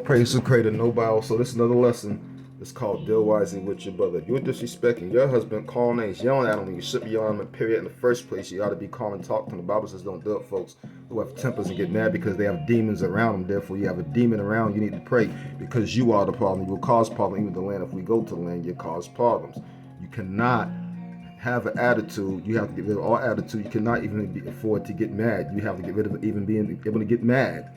Praise the Creator, no bow. So this is another lesson. It's called Deal Wisely with Your Brother. If you're disrespecting your husband, calling names, yelling at him, you should be yelling at him, period, in the first place. You ought to be calm and talk to him. The Bible says don't do it, folks who have tempers and get mad because they have demons around them. Therefore, you have a demon around, you need to pray because you are the problem. You will cause problems. Even the land, if we go to the land, you cause problems. You cannot have an attitude. You have to get rid of all attitude. You cannot even afford to get mad. You have to get rid of even being able to get mad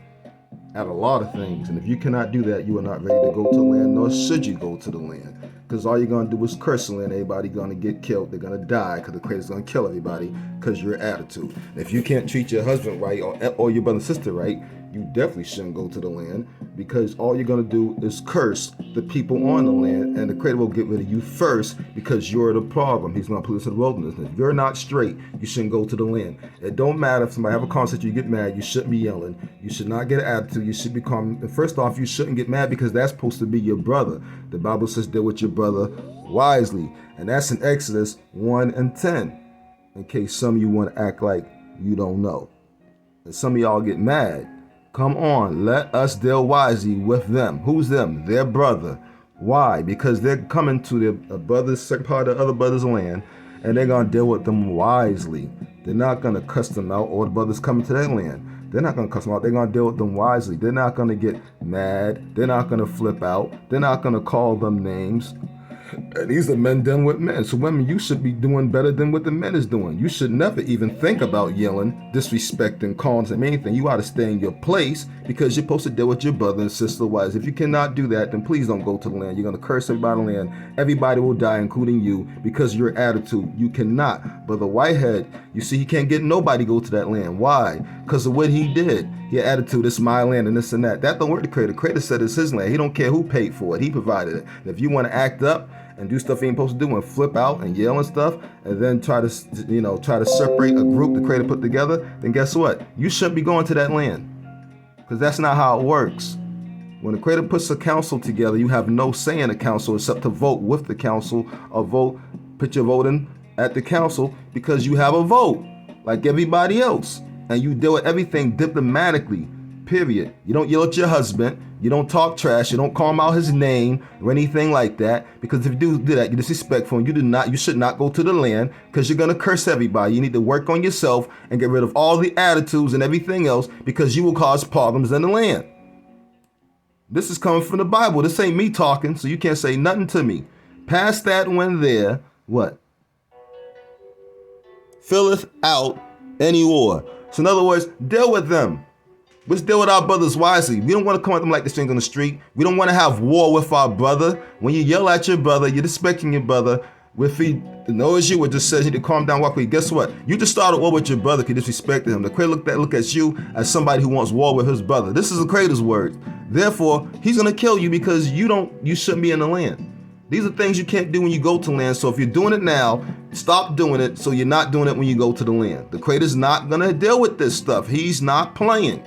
at a lot of things. And if you cannot do that, you are not ready to go to the land, nor should you go to the land. Because all you're going to do is curse the land. Everybody going to get killed. They're going to die because the Creator's going to kill everybody because of your attitude. And if you can't treat your husband right or your brother and sister right, you definitely shouldn't go to the land, because all you're going to do is curse the people on the land, and the Creator will get rid of you first because you're the problem. He's going to put us in the wilderness. And if you're not straight, you shouldn't go to the land. It don't matter if somebody have a conversation, you get mad, you shouldn't be yelling. You should not get an attitude. You should be calm. First off, you shouldn't get mad because that's supposed to be your brother. The Bible says deal with your brother wisely. And that's in Exodus 1 and 10, in case some of you want to act like you don't know. And some of y'all get mad. Come on, let us deal wisely with them. Who's them? Their brother. Why? Because they're coming to their brother's second part of the other brother's land, and they're going to deal with them wisely. They're not going to cuss them out, or the brothers coming to their land. They're not going to cuss them out. They're going to deal with them wisely. They're not going to get mad. They're not going to flip out. They're not going to call them names. And these are men dealing with men. So women, you should be doing better than what the men is doing. You should never even think about yelling, disrespecting, calling them anything. You ought to stay in your place because you're supposed to deal with your brother and sister wise. If you cannot do that, then please don't go to the land. You're going to curse everybody on the land. Everybody will die, including you, because of your attitude. You cannot. Brother Whitehead, you see, he can't get nobody to go to that land. Why? Because of what he did. Your attitude, it's my land and this and that. That don't work the Creator. The Creator said it's his land. He don't care who paid for it. He provided it. And if you want to act up and do stuff you ain't supposed to do and flip out and yell and stuff, and then try to separate a group the Creator put together, then guess what? You shouldn't be going to that land, because that's not how it works. When the Creator puts a council together, you have no say in the council except to vote with the council or put your vote in at the council, because you have a vote like everybody else. And you deal with everything diplomatically, period. You don't yell at your husband. You don't talk trash. You don't call him out his name or anything like that. Because if you do that, you're disrespectful. And you should not go to the land, because you're going to curse everybody. You need to work on yourself and get rid of all the attitudes and everything else, because you will cause problems in the land. This is coming from the Bible. This ain't me talking, so you can't say nothing to me. Past that when there, what? Filleth out any war. So in other words, deal with them. Let's deal with our brothers wisely. We don't want to come at them like the stranger on the street. We don't want to have war with our brother. When you yell at your brother, you're disrespecting your brother. If he knows you or just says you to calm down, walk away, guess what? You just started war with your brother because you disrespected him. The Creator look at you as somebody who wants war with his brother. This is the Creator's words. Therefore, he's going to kill you because you shouldn't be in the land. These are things you can't do when you go to land. So if you're doing it now, stop doing it so you're not doing it when you go to the land. The Creator's not going to deal with this stuff. He's not playing.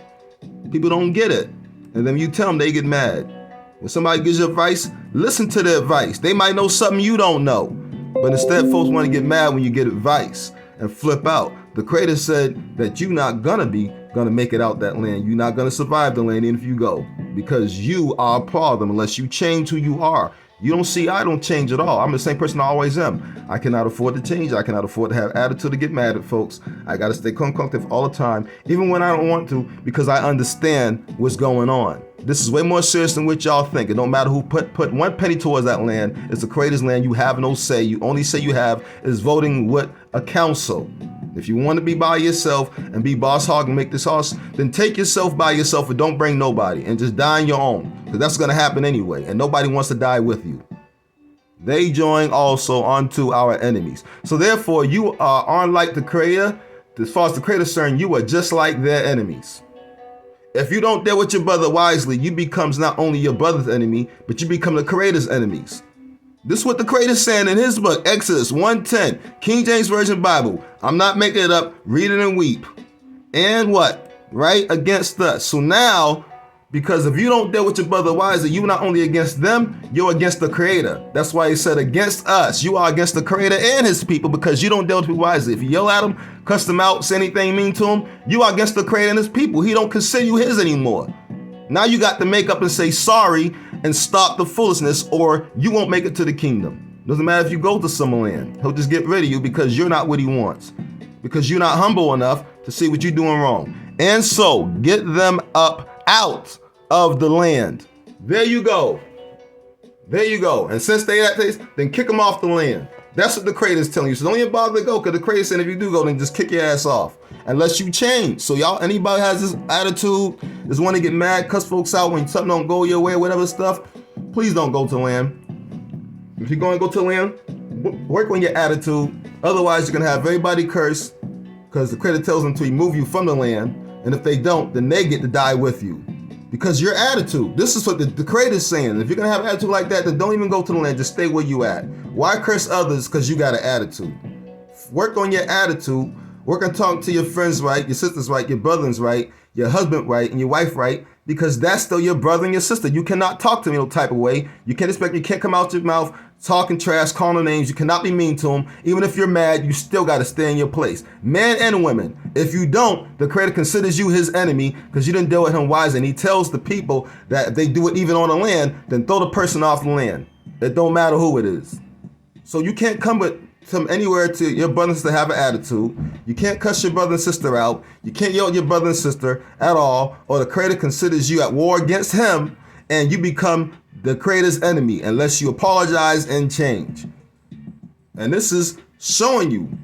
People don't get it. And then you tell them, they get mad. When somebody gives you advice, listen to their advice. They might know something you don't know. But instead, folks want to get mad when you get advice and flip out. The Creator said that you're not going to make it out that land. You're not going to survive the land even if you go, because you are a problem unless you change who you are. You don't see, I don't change at all. I'm the same person I always am. I cannot afford to change. I cannot afford to have attitude to get mad at folks. I got to stay constructive all the time, even when I don't want to, because I understand what's going on. This is way more serious than what y'all think. It don't matter who put one penny towards that land. It's the Creator's land. You have no say. You only say you have is voting with a council. If you want to be by yourself and be boss hog and make this house, then take yourself by yourself and don't bring nobody and just die on your own, because that's going to happen anyway, and nobody wants to die with you. They join also unto our enemies. So therefore, you are unlike the Creator. As far as the Creator is concerned, you are just like their enemies. If you don't deal with your brother wisely, you becomes not only your brother's enemy, but you become the Creator's enemies. This is what the Creator's saying in his book, Exodus 1:10, King James Version Bible. I'm not making it up. Read it and weep. And what? Right against us. So now, because if you don't deal with your brother wisely, you're not only against them, you're against the Creator. That's why he said against us. You are against the Creator and his people, because you don't deal with people wisely. If you yell at them, cuss them out, say anything mean to them, you are against the Creator and his people. He don't consider you his anymore. Now you got to make up and say sorry and stop the foolishness, or you won't make it to the kingdom. Doesn't matter if you go to some land. He'll just get rid of you because you're not what he wants. Because you're not humble enough to see what you're doing wrong. And so get them up out of the land. There you go. There you go. And since they at place, then kick them off the land. That's what the Creator's telling you. So don't even bother to go, because the Creator's saying if you do go, then just kick your ass off. Unless you change. So y'all, anybody has this attitude, just want to get mad, cuss folks out when something don't go your way, whatever stuff, please don't go to land. If you're going to go to land, work on your attitude. Otherwise, you're going to have everybody curse, because the Creator tells them to remove you from the land. And if they don't, then they get to die with you. Because your attitude, this is what the Creator is saying. If you're going to have an attitude like that, then don't even go to the land. Just stay where you at. Why curse others? Because you got an attitude. Work on your attitude. Work on talking to your friends right, your sisters right, your brothers right, your husband right, and your wife right, because that's still your brother and your sister. You cannot talk to me no type of way. You can't come out your mouth talking trash, calling them names. You cannot be mean to them. Even if you're mad, you still got to stay in your place. Men and women, if you don't, the Creator considers you his enemy because you didn't deal with him wisely. And he tells the people that if they do it even on the land, then throw the person off the land. It don't matter who it is. So you can't come from anywhere to your brothers to have an attitude. You can't cuss your brother and sister out. You can't yell at your brother and sister at all, or the Creator considers you at war against him, and you become the Creator's enemy unless you apologize and change. And this is showing you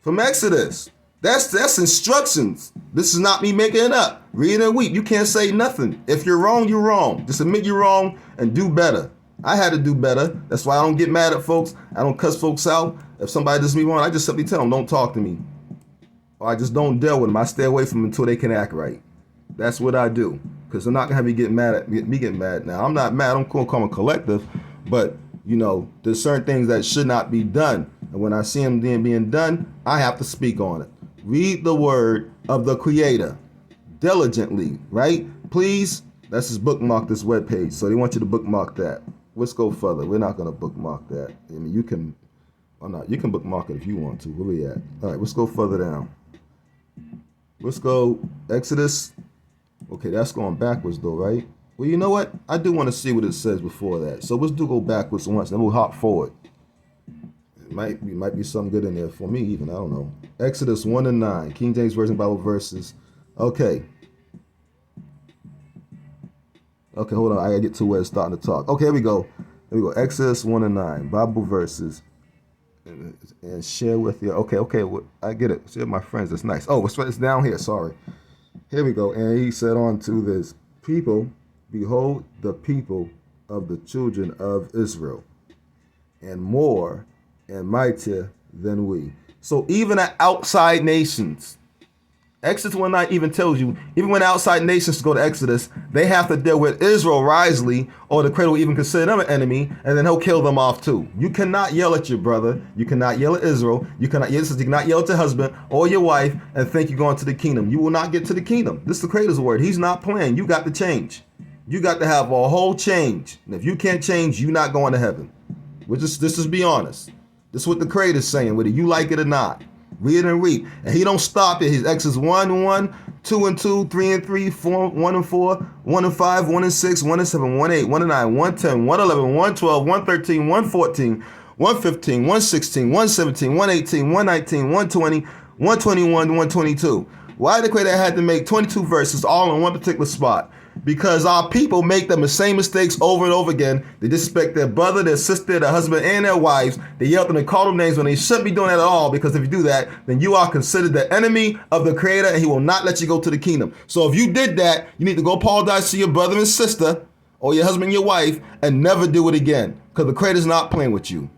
from Exodus. That's instructions. This is not me making it up. Read and weep. You can't say nothing. If you're wrong, you're wrong. Just admit you're wrong and do better. I had to do better. That's why I don't get mad at folks. I don't cuss folks out. If somebody does me wrong, I just simply tell them, don't talk to me. Or I just don't deal with them. I stay away from them until they can act right. That's what I do. Because they're not going to have me get mad at me getting mad. Now, I'm not mad. I'm going to call them collective. But, there's certain things that should not be done. And when I see them being done, I have to speak on it. Read the word of the Creator diligently, right? Please, let's just bookmark this webpage. So they want you to bookmark that. Let's go further. We're not going to bookmark that. I mean, you can bookmark it if you want to. Where we at? All right, let's go further down. Let's go Exodus. Okay, that's going backwards though, right? Well, you know what? I do want to see what it says before that. So let's go backwards once, then we'll hop forward. It might be something good in there for me even. I don't know. Exodus 1-9, King James Version Bible verses. Okay. Okay, hold on. I gotta get to where it's starting to talk. Okay, here we go. Exodus 1-9, Bible verses, and share with you. Okay. I get it. Share with my friends. That's nice. Oh, it's down here. Sorry. Here we go. And he said unto this people, behold, the people of the children of Israel, and more and mightier than we. So even at outside nations, Exodus 1:9 even tells you, even when outside nations go to Exodus, they have to deal with Israel wisely, or the Creator will even consider them an enemy, and then he'll kill them off too. You cannot yell at your brother. You cannot yell at Israel. You cannot yell at your husband or your wife and think you're going to the kingdom. You will not get to the kingdom. This is the Creator's word. He's not playing. You got to change. You got to have a whole change. And if you can't change, you're not going to heaven. This is be honest. This is what the Creator's saying, whether you like it or not. Read and read. And he don't stop it. He's Exodus 1-1, 2-2, 3-3, 4, 1-4, 1-5, 1-6, 1-7, 1-8, 1-9, 1-10, 1-11, 1-12, 1-13, 1-14, 1-15, 1-16, 1-17, 1-18, 1-19, 1-20, 1-21, 1-22. Why the Creator had to make 22 verses all in one particular spot? Because our people make them the same mistakes over and over again. They disrespect their brother, their sister, their husband, and their wives. They yell at them and call them names when they shouldn't be doing that at all, because if you do that, then you are considered the enemy of the Creator, and he will not let you go to the kingdom. So if you did that, you need to go apologize to your brother and sister, or your husband and your wife, and never do it again, because the Creator's not playing with you.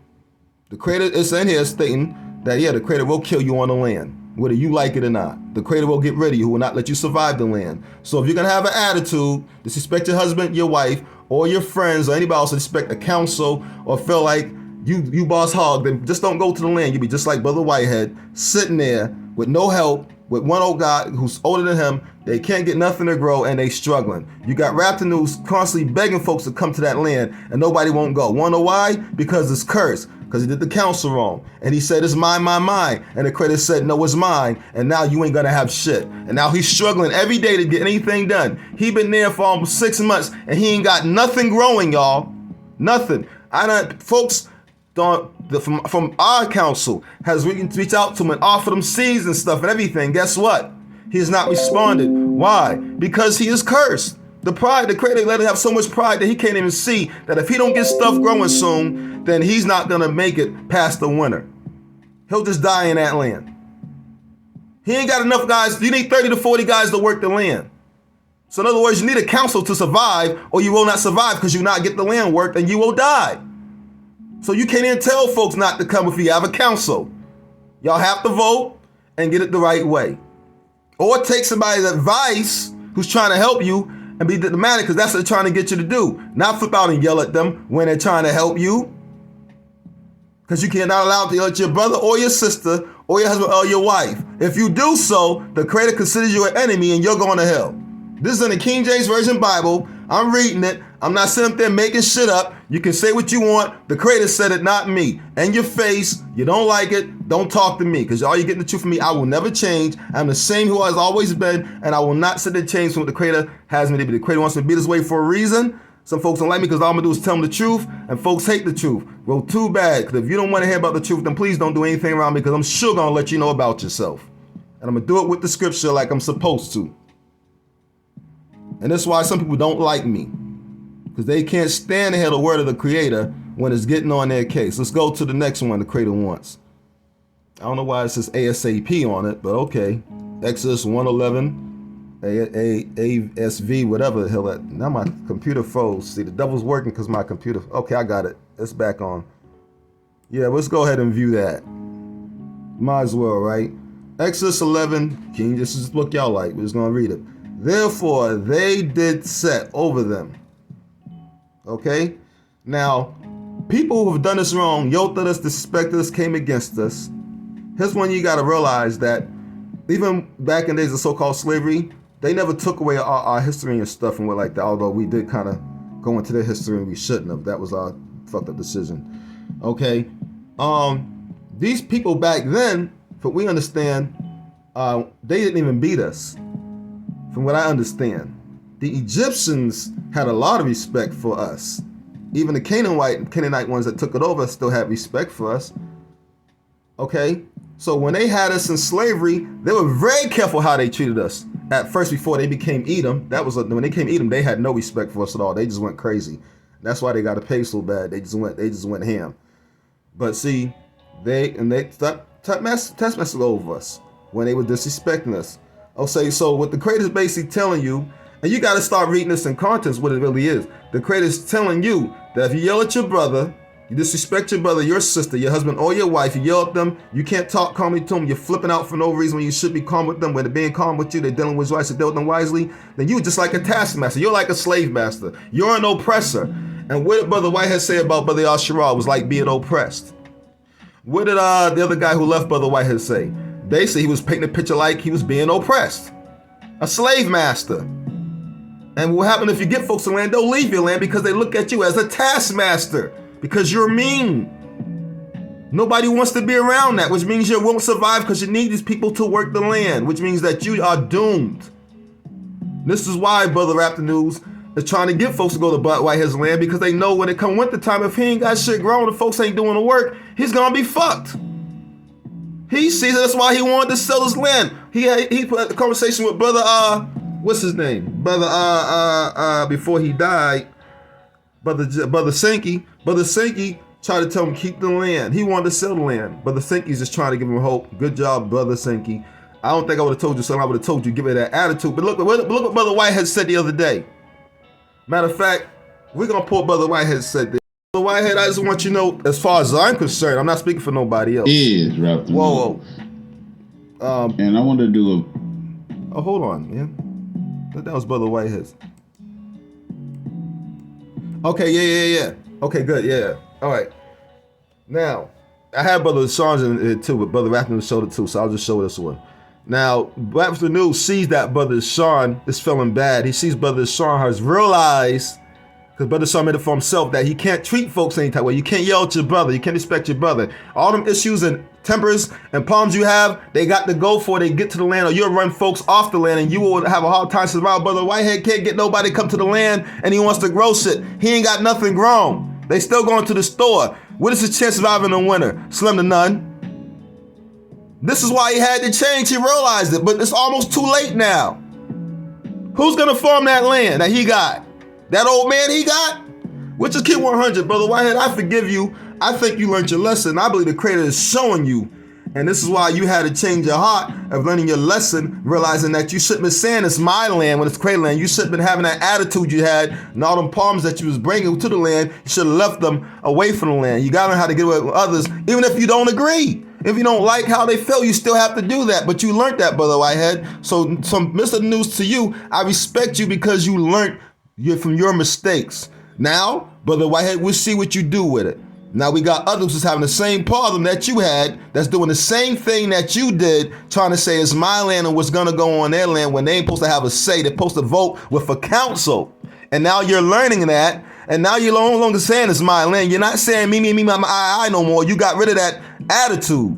The Creator is in here stating that, the Creator will kill you on the land, whether you like it or not. The Creator will get rid of you, who will not let you survive the land. So if you're going to have an attitude, disrespect your husband, your wife, or your friends, or anybody else, disrespect the council, or feel like you boss hog, then just don't go to the land. You'll be just like Brother Whitehead, sitting there with no help, with one old guy who's older than him. They can't get nothing to grow, and they struggling. You got Raptor News constantly begging folks to come to that land, and nobody won't go. Wanna know why? Because it's cursed. because he did the council wrong. And he said, it's mine. And the Creator said, no, it's mine. And now you ain't gonna have shit. And now he's struggling every day to get anything done. He been there for almost 6 months and he ain't got nothing growing, y'all. Nothing. Folks from our council has reached out to him and offered him seeds and stuff and everything. Guess what? He has not responded. Why? Because he is cursed. The Creator let him have so much pride that he can't even see that if he don't get stuff growing soon, then he's not gonna make it past the winter. He'll just die in that land. He ain't got enough guys. You need 30 to 40 guys to work the land. So in other words, you need a council to survive, or you will not survive because you not get the land worked and you will die. So you can't even tell folks not to come if you have a council. Y'all have to vote and get it the right way. Or take somebody's advice who's trying to help you and be diplomatic, because that's what they're trying to get you to do. Not flip out and yell at them when they're trying to help you. Because you cannot allow to yell at your brother or your sister or your husband or your wife. If you do so, the Creator considers you an enemy and you're going to hell. This is in the King James Version Bible. I'm reading it. I'm not sitting up there making shit up. You can say what you want. The Creator said it, not me. In your face. You don't like it. Don't talk to me. Because all you're getting the truth from me. I will never change. I'm the same who I've always been. And I will not sit there and change from what the Creator has me to be. The Creator wants me to be this way for a reason. Some folks don't like me because all I'm going to do is tell them the truth. And folks hate the truth. Well, too bad. Because if you don't want to hear about the truth, then please don't do anything around me. Because I'm sure going to let you know about yourself. And I'm going to do it with the scripture like I'm supposed to. And that's why some people don't like me. Because they can't stand to hear the word of the Creator when it's getting on their case. Let's go to the next one the Creator wants. I don't know why it says ASAP on it, but okay. Exodus 1:11, ASV, whatever the hell that. Now my computer froze. See, the devil's working because my computer. Okay, I got it. It's back on. Yeah, let's go ahead and view that. Might as well, right? Exodus 11, King, this is the book y'all like. We're just going to read it. Therefore, they did set over them. Okay? Now, people who have done us wrong, yoked at us, disrespected us, came against us. Here's one you got to realize that even back in days of so-called slavery, they never took away our history and stuff and what like that, although we did kind of go into their history and we shouldn't have. That was our fucked up decision. Okay? These people back then, but we understand, they didn't even beat us. From what I understand, the Egyptians had a lot of respect for us. Even the Canaanite ones that took it over still had respect for us. Okay? So when they had us in slavery, they were very careful how they treated us. At first, before they became Edom, when they came Edom, they had no respect for us at all. They just went crazy. That's why they got to pay so bad. They just went ham. But see, they test messed over us when they were disrespecting us. Okay, so what the Creator is basically telling you, and you got to start reading this in context, what it really is. The Creator is telling you that if you yell at your brother, you disrespect your brother, your sister, your husband, or your wife, you yell at them, you can't talk calmly to them, you're flipping out for no reason when you should be calm with them, when they're being calm with you, they're dealing with wise, to deal with them wisely, then you're just like a taskmaster. You're like a slave master. You're an oppressor. And what did Brother Whitehead say about Brother Yashara was like being oppressed? What did the other guy who left Brother Whitehead say? They say he was painting a picture like he was being oppressed. A slave master. And what happened if you get folks in land, they'll leave your land because they look at you as a taskmaster. Because you're mean. Nobody wants to be around that, which means you won't survive because you need these people to work the land, which means that you are doomed. This is why Brother Raptor News is trying to get folks to go to Bud Whitehead's land, because they know when it come winter time, if he ain't got shit growing, the folks ain't doing the work, he's gonna be fucked. He sees it, that's why he wanted to sell his land. He put a conversation with Brother what's his name? Brother before he died, Brother Sankey. Brother Sankey tried to tell him keep the land. He wanted to sell the land. Brother Sankey's just trying to give him hope. Good job, Brother Sankey. I don't think I would have told you something. I would have told you give it that attitude. But look what Brother Whitehead said the other day. Matter of fact, we're gonna pull Brother Whitehead said this. Brother Whitehead, I just want you to know, as far as I'm concerned, I'm not speaking for nobody else. Is Raptor. Whoa. And I want to do a. Oh, hold on, man. That was Brother Whitehead. Okay, yeah. Okay, good, yeah. All right. Now, I have Brother Sean's in it too, but Brother Raptor showed it too, so I'll just show this one. Now, Raptor News sees that Brother Sean is feeling bad. He sees Brother Sean has realized, Because brother Shaw made it for himself that he can't treat folks any type of way. You can't yell at your brother. You can't respect your brother. All them issues and tempers and problems you have, they got to go for it. They get to the land, or you'll run folks off the land, and you will have a hard time saying, "Wow, brother Whitehead can't get nobody come to the land, and he wants to grow shit. He ain't got nothing grown. They still going to the store. What is his chance of surviving in the winter? Slim to none." This is why he had to change. He realized it, but it's almost too late now. Who's gonna farm that land that he got? That old man he got? Which is keep 100, brother Whitehead. I forgive you. I think you learned your lesson. I believe the Creator is showing you. And this is why you had to change your heart of learning your lesson, realizing that you shouldn't be saying it's my land when it's Creator land. You shouldn't have been having that attitude you had and all them palms that you was bringing to the land. You should have left them away from the land. You got to learn how to get away with others, even if you don't agree. If you don't like how they feel, you still have to do that. But you learned that, brother Whitehead. So Mr. News to you, I respect you because you learned from your mistakes. Now, brother Whitehead, we'll see what you do with it. Now we got others who's having the same problem that you had, that's doing the same thing that you did, trying to say it's my land and what's gonna go on their land when they ain't supposed to have a say. They're supposed to vote with a council. And now you're learning that, and now you're no longer saying it's my land. You're not saying me, I no more. You got rid of that attitude.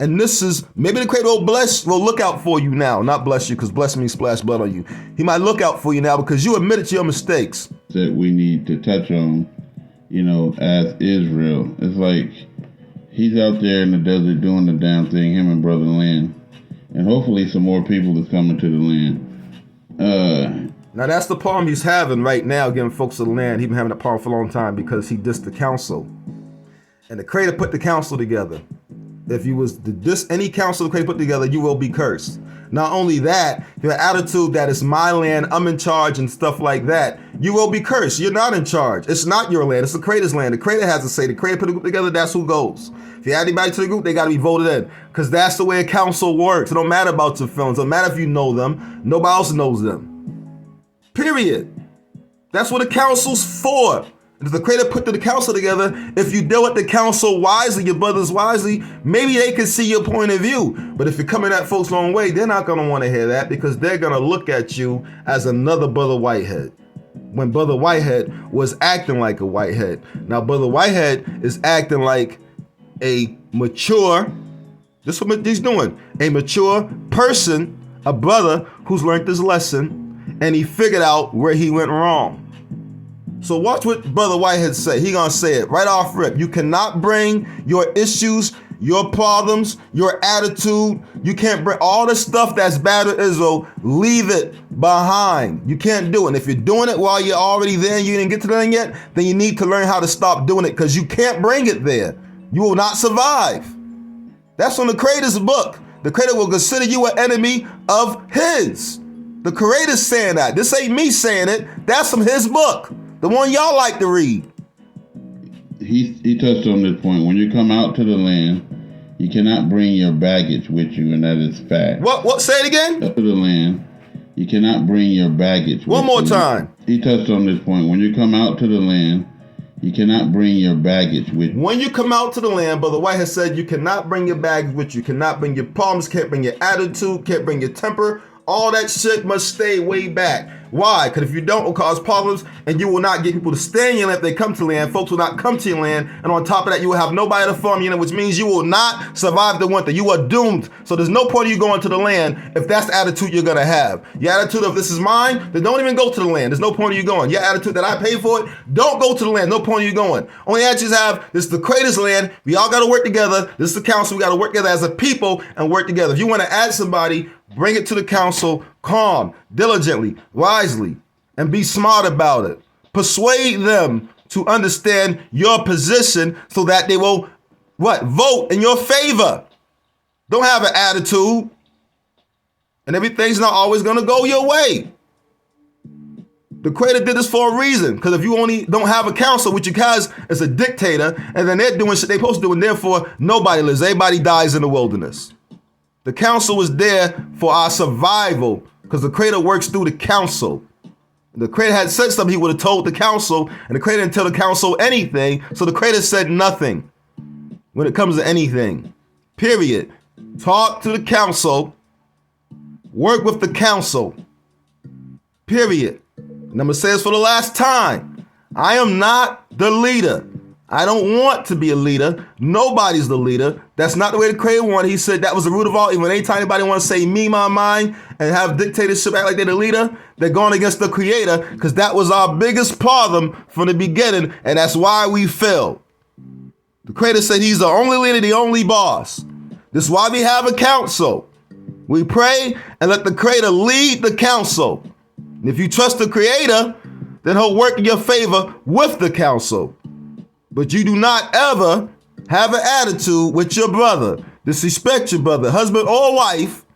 And this is, maybe the Creator will look out for you now. Not bless you, because bless means splash blood on you. He might look out for you now because you admitted to your mistakes. That we need to touch on, as Israel. It's like he's out there in the desert doing the damn thing, him and Brother Land. And hopefully some more people is coming to the land. Now that's the problem he's having right now, giving folks to the land. He's been having that problem for a long time because he dissed the council. And the Creator put the council together. If you was to diss any council the Creator put together, you will be cursed. Not only that, your attitude that it's my land, I'm in charge and stuff like that, you will be cursed. You're not in charge. It's not your land. It's the Creator's land. The Creator has to say. The Creator put the group together, that's who goes. If you add anybody to the group, they got to be voted in because that's the way a council works. It don't matter about your feelings. It don't matter if you know them. Nobody else knows them. Period. That's what a council's for. If the Creator put the council together, if you deal with the council wisely, your brothers wisely, maybe they can see your point of view. But if you're coming at folks long way, they're not going to want to hear that because they're going to look at you as another Brother Whitehead. When Brother Whitehead was acting like a Whitehead. Now, Brother Whitehead is acting like a mature, this is what he's doing, a mature person, a brother who's learned this lesson, and he figured out where he went wrong. So watch what Brother Whitehead say. He gonna say it right off rip. You cannot bring your issues, your problems, your attitude. You can't bring all the stuff that's bad with Israel. Leave it behind. You can't do it. And if you're doing it while you're already there and you didn't get to the end yet, then you need to learn how to stop doing it because you can't bring it there. You will not survive. That's from the Creator's book. The Creator will consider you an enemy of His. The Creator's saying that. This ain't me saying it. That's from His book. The one y'all like to read. He touched on this point. When you come out to the land, you cannot bring your baggage with you, and that is fact. What? Say it again? Up to the land, you cannot bring your baggage with you. One more time. He touched on this point. When you come out to the land, you cannot bring your baggage with you. When you come out to the land, Brother White has said you cannot bring your baggage with you. You cannot bring your problems, can't bring your attitude, can't bring your temper. All that shit must stay way back. Why? Because if you don't, it will cause problems and you will not get people to stay in your land if they come to land. Folks will not come to your land. And on top of that, you will have nobody to farm your land, which means you will not survive the winter. You are doomed. So there's no point of you going to the land if that's the attitude you're going to have. Your attitude of this is mine, then don't even go to the land. There's no point of you going. Your attitude that I paid for it, don't go to the land. No point of you going. Only attitude you have, this is the Creator's land. We all got to work together. This is the council. We got to work together as a people and work together. If you want to add somebody, bring it to the council, calm, diligently, wisely, and be smart about it. Persuade them to understand your position so that they will, vote in your favor. Don't have an attitude. And everything's not always going to go your way. The Creator did this for a reason. Because if you only don't have a council, which you guys is a dictator, and then they're doing shit they're supposed to do, and therefore nobody lives. Everybody dies in the wilderness. The council was there for our survival because the Creator works through the council. The Creator had said something, He would have told the council, and the Creator didn't tell the council anything, so the Creator said nothing when it comes to anything. Period. Talk to the council. Work with the council. Period. And I'm going to say this for the last time. I am not the leader. I don't want to be a leader. Nobody's the leader. That's not the way the Creator wanted. He said that was the root of all evil. Anytime anybody want to say me, my, mine, and have dictatorship, act like they're the leader, they're going against the Creator, because that was our biggest problem from the beginning, and that's why we failed. The Creator said he's the only leader, the only boss. This is why we have a council. We pray and let the Creator lead the council. And if you trust the Creator, then he'll work in your favor with the council. But you do not ever have an attitude with your brother, disrespect your brother, husband or wife.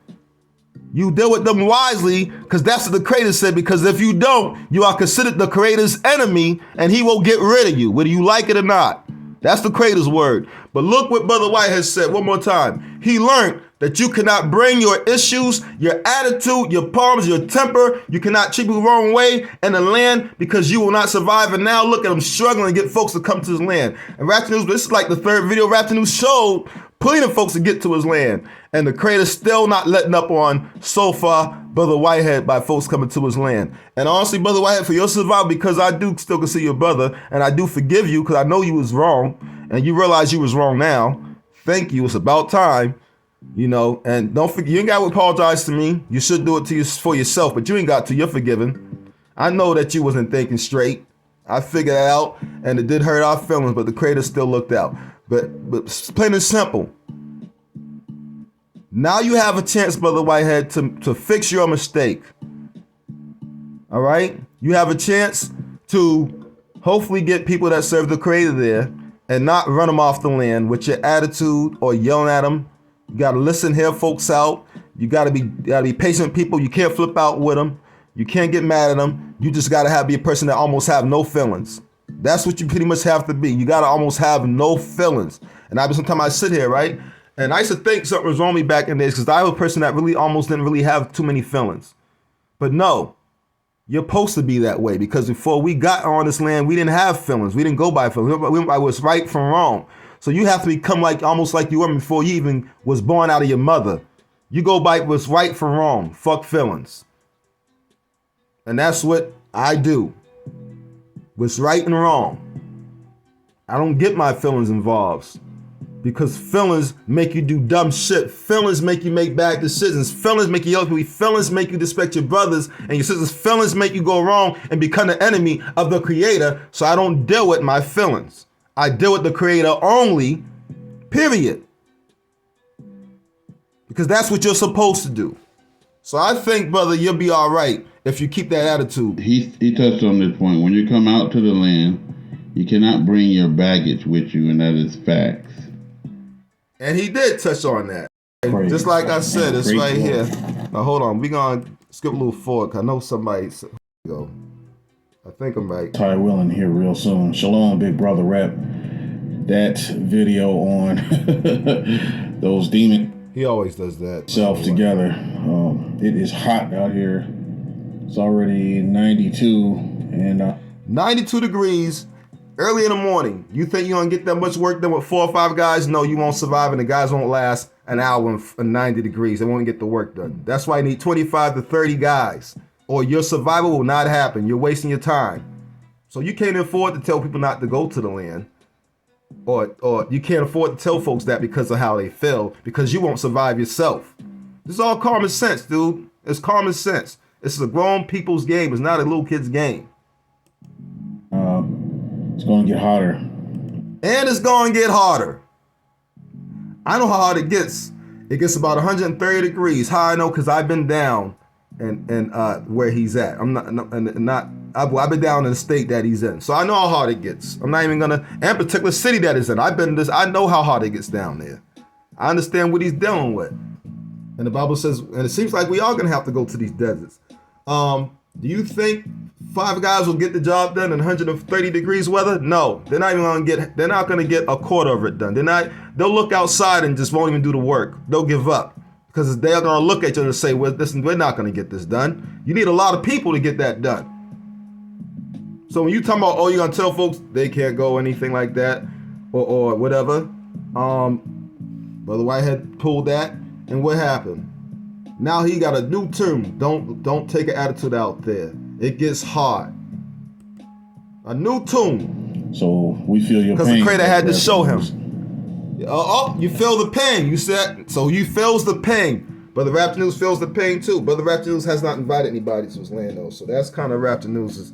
You deal with them wisely, because that's what the Creator said, because if you don't, you are considered the Creator's enemy, and he will get rid of you, whether you like it or not. That's the Creator's word. But look what Brother White has said one more time. He learned that you cannot bring your issues, your attitude, your problems, your temper, you cannot treat people the wrong way in the land, because you will not survive. And now look at him struggling to get folks to come to his land. And Rapture News, this is like the third video Rapture News showed, pleading folks to get to his land. And the Creator still not letting up on, so far, Brother Whitehead, by folks coming to his land. And honestly, Brother Whitehead, for your survival, because I do still consider you a brother, and I do forgive you, because I know you was wrong, and you realize you was wrong now. Thank you. It's about time. You know, and don't forget, you ain't got to apologize to me. You should do it to you for yourself, but you ain't got to. You're forgiven. I know that you wasn't thinking straight. I figured that out, and it did hurt our feelings, but the Creator still looked out. But plain and simple. Now you have a chance, Brother Whitehead, to fix your mistake. All right? You have a chance to hopefully get people that serve the Creator there and not run them off the land with your attitude or yelling at them. You got to listen, hear folks out. You got to be patient with people. You can't flip out with them. You can't get mad at them. You just got to be a person that almost have no feelings. That's what you pretty much have to be. You got to almost have no feelings. And sometimes I sit here, right? And I used to think something was wrong with me back in the days, because I was a person that really almost didn't really have too many feelings. But no, you're supposed to be that way, because before we got on this land, we didn't have feelings. We didn't go by feelings. We went by what's right from wrong. So you have to become almost like you were before you even was born out of your mother. You go by what's right from wrong. Fuck feelings. And that's what I do. What's right and wrong. I don't get my feelings involved, because feelings make you do dumb shit. Feelings make you make bad decisions. Feelings make you yell at people. Feelings make you disrespect your brothers and your sisters. Feelings make you go wrong and become the enemy of the Creator. So I don't deal with my feelings. I deal with the Creator only, period. Because that's what you're supposed to do. So I think, brother, you'll be all right if you keep that attitude. He touched on this point. When you come out to the land, you cannot bring your baggage with you, and that is facts. And he did touch on that. And just like I said, it's right here. Now, hold on. We're going to skip a little forward. I know somebody said, go. I think I'm right. Ty Willen here real soon. Shalom, big brother rep. That video on those demons. He always does that. Self together. It is hot out here. It's already 92 and 92 degrees early in the morning. You think you're going to get that much work done with 4 or 5 guys? No, you won't survive, and the guys won't last an hour in 90 degrees. They won't get the work done. That's why you need 25 to 30 guys, or your survival will not happen. You're wasting your time. So you can't afford to tell people not to go to the land, or you can't afford to tell folks that because of how they feel, because you won't survive yourself. This is all common sense, dude. It's common sense. It's a grown people's game. It's not a little kid's game. it's going to get hotter. And it's going to get harder. I know how hard it gets. It gets about 130 degrees. How I know, because I've been down and where he's at. I've been down in the state that he's in. So I know how hard it gets. I'm not even gonna, and particular city that he's in. I've been in this, I know how hard it gets down there. I understand what he's dealing with. And the Bible says, and it seems like we are gonna have to go to these deserts. Do you think 5 guys will get the job done in 130 degrees weather? No, they're not gonna get a quarter of it done. They'll look outside and just won't even do the work. They'll give up. Because they're gonna look at you and say, well, listen, we're not gonna get this done. You need a lot of people to get that done. So when you talking about, oh, you're gonna tell folks they can't go, anything like that, or whatever, Brother Whitehead pulled that, and what happened? Now he got a new term. Don't take an attitude out there. It gets hard. A new tune. So we feel your Because pain. the creator had to Raptor show him. News. You feel the pain. You said, so you feels the pain. Brother Raptor News feels the pain too. Brother Raptor News has not invited anybody to his land though. So that's kind of Raptor News'